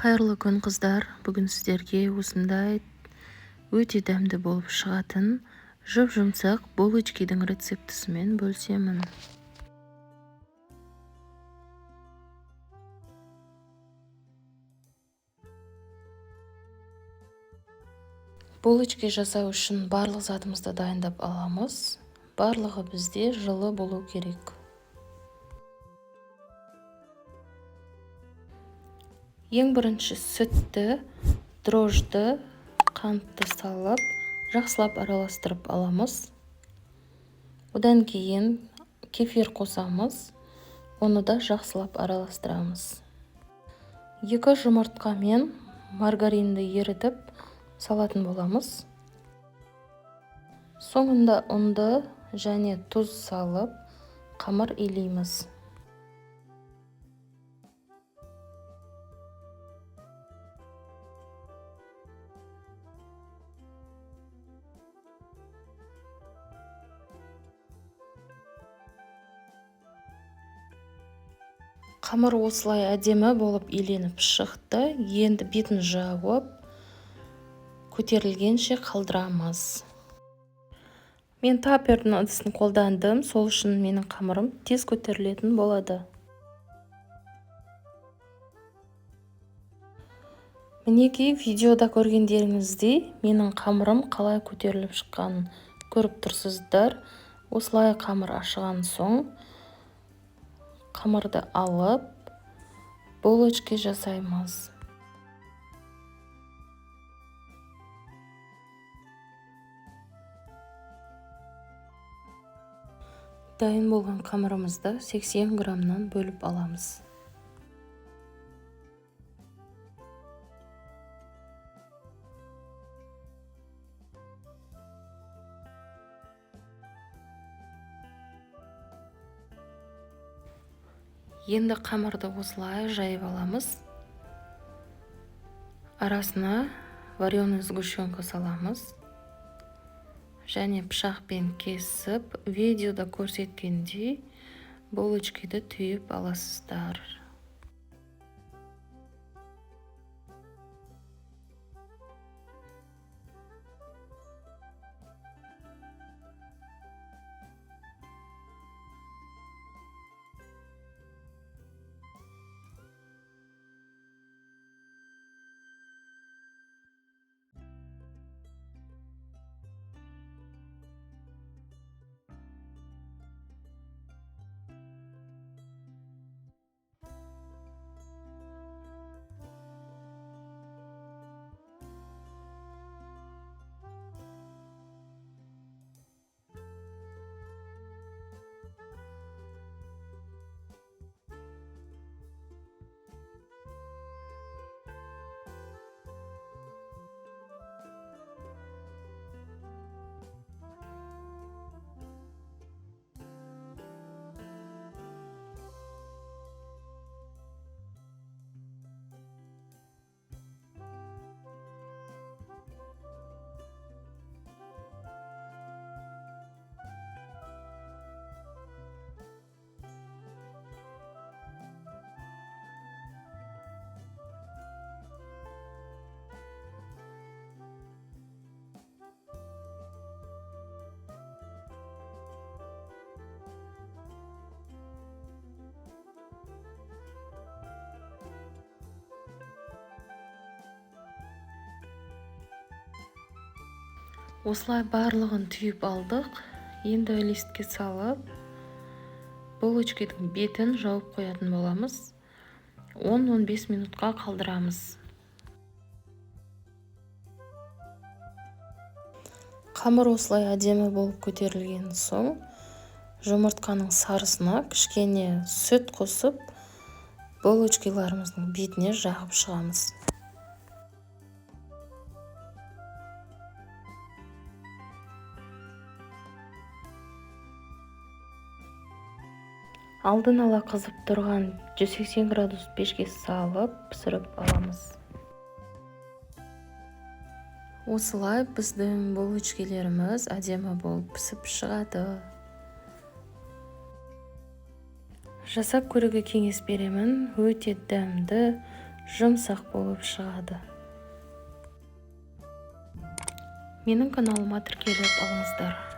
Қайырлы күн қыздар, бүгін сіздерге осындай өте дәмді болып шығатын жұп-жұмсақ булочкидің рецептісімен бөлісемін. Булочки жасау үшін барлық затымызды дайындап аламыз. Барлығы бізде жылы болу керек. Ең бірінші сүтті, дрожжды, қантты салып, жақсылап араластырып аламыз. Одан кейін кефир қосамыз, оны да жақсылап араластырамыз. 2 жұмыртқа мен маргаринді ерітіп салатын боламыз. Соңында ұнды және тұз салып, қамыр илейміз. Қамыр осылай әдемі болып иленіп шықты. Енді бетін жауып, көтерілгенше қалдырамыз. Мен тапердің ыдысын қолдандым, сол үшін менің қамырым тез көтерілетін болады. Мінекей видеода көргендеріңіздей, менің қамырым қалай көтеріліп шыққанын көріп тұрсыздар. Осылай қамыр ашыған соң қамырды алып, булочки жасаймыз. Дайын болған қамырымызды 80 граммнан бөліп аламыз. Енді қамырды осылай жайып аламыз. Арасына вареный сгущенка саламыз. Және пышақпен кесіп, видеода көрсеткендей булочкиді түйіп аласыздар. Осылай барлығын түйіп алдық. Енді листке салып, булочкидің бетін жауып қоятын боламыз. 10-15 минутқа қалдырамыз. Қамыр осылай әдемі болып көтерілген соң, жұмыртқаның сарысына кішкене сүт қосып, булочкиларымыздың бетіне жағып шығамыз. Алдын ала қызып тұрған 180 градус пешке салып, пісіріп аламыз. Осылай біздің булочкилеріміз әдемі болып пісіп шығады. Жасап көруге кеңес беремін. Өте дәмді, жұмсақ болып шығады. Менің каналыма тіркеліп алыңыздар.